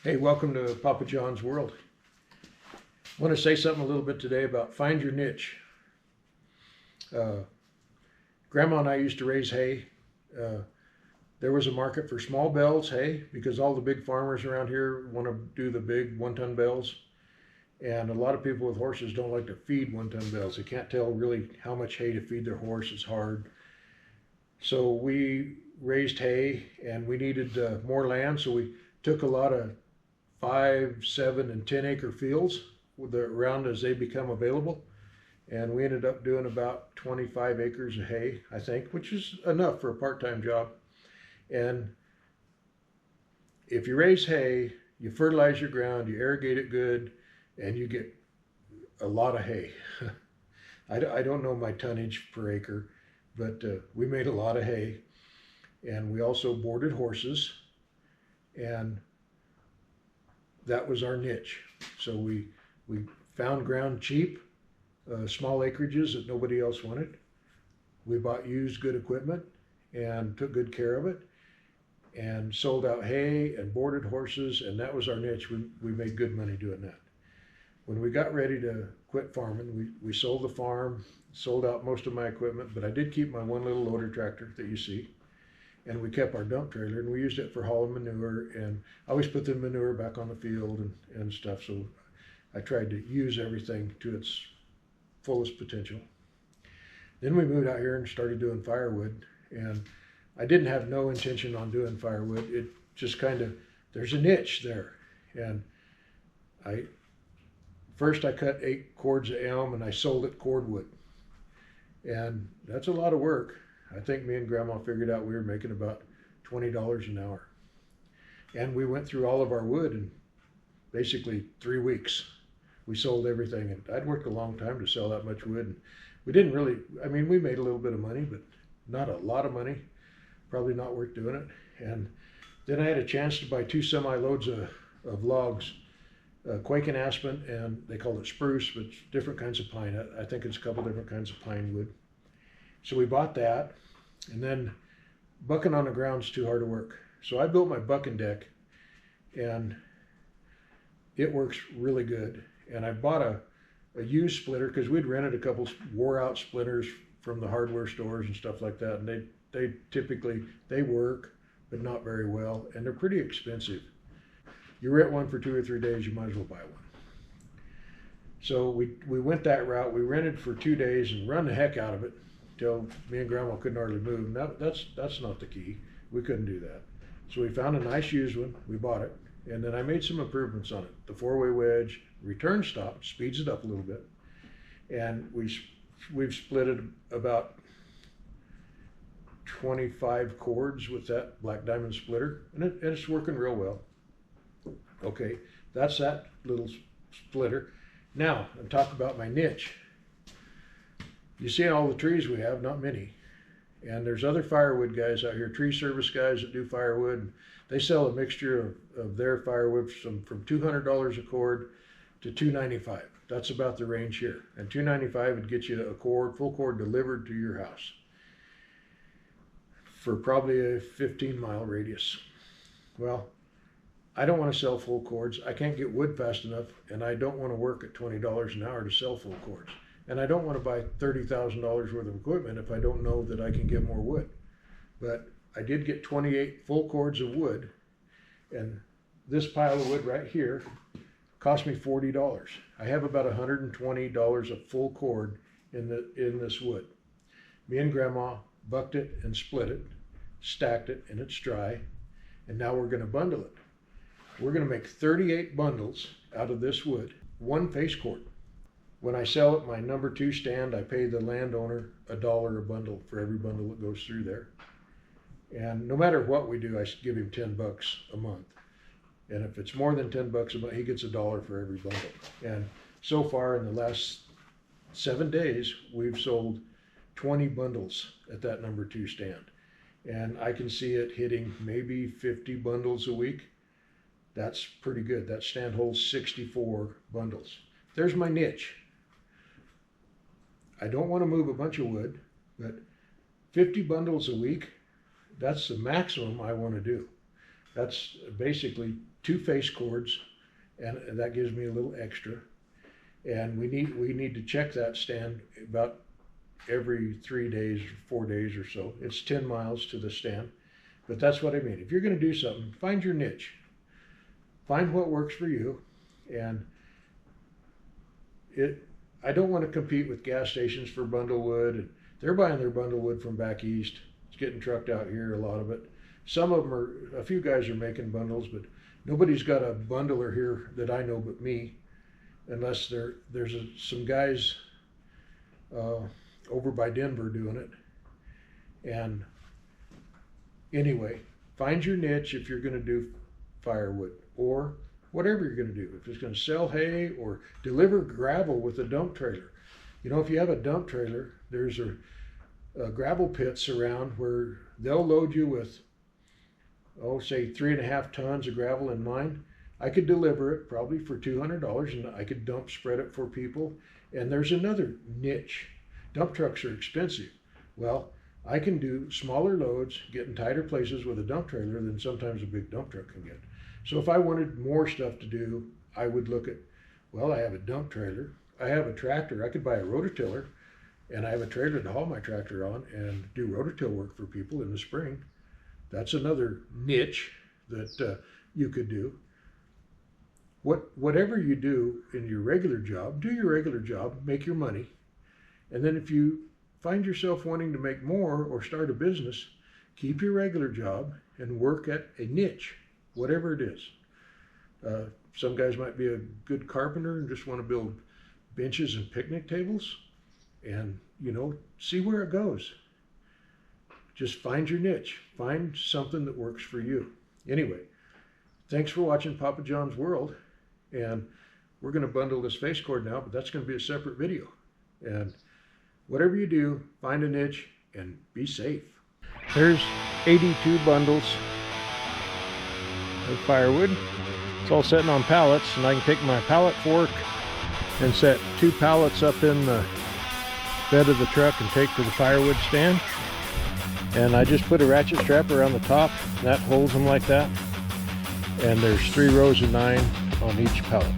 Hey, welcome to Papa John's World. I want to say something a little bit today about find your niche. Uh, Grandma and I used to raise hay. Uh, there was a market for small bells hay because all the big farmers around here want to do the big 1-ton bells. And a lot of people with horses don't like to feed 1-ton bells. They can't tell really how much hay to feed their horse. It's hard. So we raised hay and we needed more land. So we took a lot of 5, 7, and 10 acre fields with the around as they become available. And we ended up doing about 25 acres of hay, I think, which is enough for a part-time job. And if you raise hay, you fertilize your ground, you irrigate it good, and you get a lot of hay. I don't know my tonnage per acre, but we made a lot of hay. And we also boarded horses, and that was our niche. So we found ground cheap, small acreages that nobody else wanted. We bought used good equipment and took good care of it and sold out hay and boarded horses, and that was our niche. We made good money doing that. When we got ready to quit farming, we sold the farm, sold out most of my equipment, but I did keep my one little loader tractor that you see. And we kept our dump trailer, and we used it for hauling manure, and I always put the manure back on the field and stuff. So I tried to use everything to its fullest potential. Then we moved out here and started doing firewood, and I didn't have no intention on doing firewood. It just kind of, there's a niche there. And first I cut 8 cords of elm and I sold it cordwood. And that's a lot of work. I think me and Grandma figured out we were making about $20 an hour. And we went through all of our wood in basically 3 weeks. We sold everything, and I'd worked a long time to sell that much wood. And we didn't really, I mean, we made a little bit of money, but not a lot of money. Probably not worth doing it. And then I had a chance to buy 2 semi-loads of logs, quake and aspen, and they call it spruce, but it's different kinds of pine. I think it's a couple different kinds of pine wood. So we bought that, and then bucking on the ground's too hard to work. So I built my bucking deck, and it works really good. And I bought a used splitter because we'd rented a couple wore out splitters from the hardware stores and stuff like that. And they typically, they work, but not very well. And they're pretty expensive. You rent one for 2 or 3 days, you might as well buy one. So we went that route. We rented for 2 days and run the heck out of it till me and Grandma couldn't hardly move. And that's not the key. We couldn't do that. So we found a nice used one. We bought it. And then I made some improvements on it. The 4-way wedge, return stop, speeds it up a little bit. And we've split it about 25 cords with that black diamond splitter. And it's working real well. Okay, that's that little splitter. Now, I'm talking about my niche. You see all the trees we have, not many. And there's other firewood guys out here, tree service guys that do firewood. They sell a mixture of their firewood from $200 a cord to $295. That's about the range here. And $295 would get you a cord, full cord delivered to your house for probably a 15-mile radius. Well, I don't want to sell full cords. I can't get wood fast enough, and I don't want to work at $20 an hour to sell full cords. And I don't want to buy $30,000 worth of equipment if I don't know that I can get more wood. But I did get 28 full cords of wood, and this pile of wood right here cost me $40. I have about $120 a full cord in this wood. Me and Grandma bucked it and split it, stacked it, and it's dry, and now we're going to bundle it. We're going to make 38 bundles out of this wood, 1 face cord. When I sell it, my number 2 stand, I pay the landowner $1 a bundle for every bundle that goes through there. And no matter what we do, I give him $10 a month. And if it's more than $10 a month, he gets $1 for every bundle. And so far in the last 7 days, we've sold 20 bundles at that number 2 stand. And I can see it hitting maybe 50 bundles a week. That's pretty good. That stand holds 64 bundles. There's my niche. I don't want to move a bunch of wood, but 50 bundles a week, that's the maximum I want to do. That's basically 2 face cords, and that gives me a little extra. And we need to check that stand about every 3 days, 4 days or so. It's 10 miles to the stand, but that's what I mean. If you're going to do something, find your niche. Find what works for you. And I don't want to compete with gas stations for bundle wood. And they're buying their bundle wood from back east. It's getting trucked out here, a lot of it. Some of them are, a few guys are making bundles, but nobody's got a bundler here that I know but me, unless there's some guys over by Denver doing it. And anyway, find your niche if you're going to do firewood or whatever you're going to do. If it's going to sell hay or deliver gravel with a dump trailer. You know, if you have a dump trailer, there's a gravel pits around where they'll load you with, say 3.5 tons of gravel in mine. I could deliver it probably for $200, and I could dump spread it for people. And there's another niche. Dump trucks are expensive. Well, I can do smaller loads, get in tighter places with a dump trailer than sometimes a big dump truck can get. So if I wanted more stuff to do, I would look at, well, I have a dump trailer, I have a tractor, I could buy a rototiller, and I have a trailer to haul my tractor on and do rototill work for people in the spring. That's another niche that you could do. Whatever you do in your regular job, do your regular job, make your money. And then if you find yourself wanting to make more or start a business, keep your regular job and work at a niche, whatever it is. Some guys might be a good carpenter and just want to build benches and picnic tables, and see where it goes. Just find your niche. Find something that works for you. Anyway, thanks for watching Papa John's World. And we're going to bundle this face cord now, but that's going to be a separate video. And whatever you do, find a niche and be safe. There's 82 bundles of firewood. It's all sitting on pallets, and I can take my pallet fork and set 2 pallets up in the bed of the truck and take to the firewood stand. And I just put a ratchet strap around the top that holds them like that. And there's 3 rows of 9 on each pallet.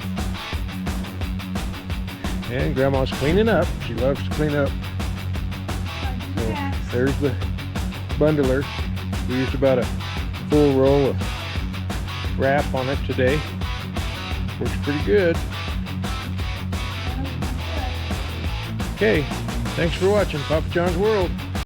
And Grandma's cleaning up. She loves to clean up. So there's the bundler. We used about a full roll of wrap on it today. Works pretty good. Okay, thanks for watching Papa John's World.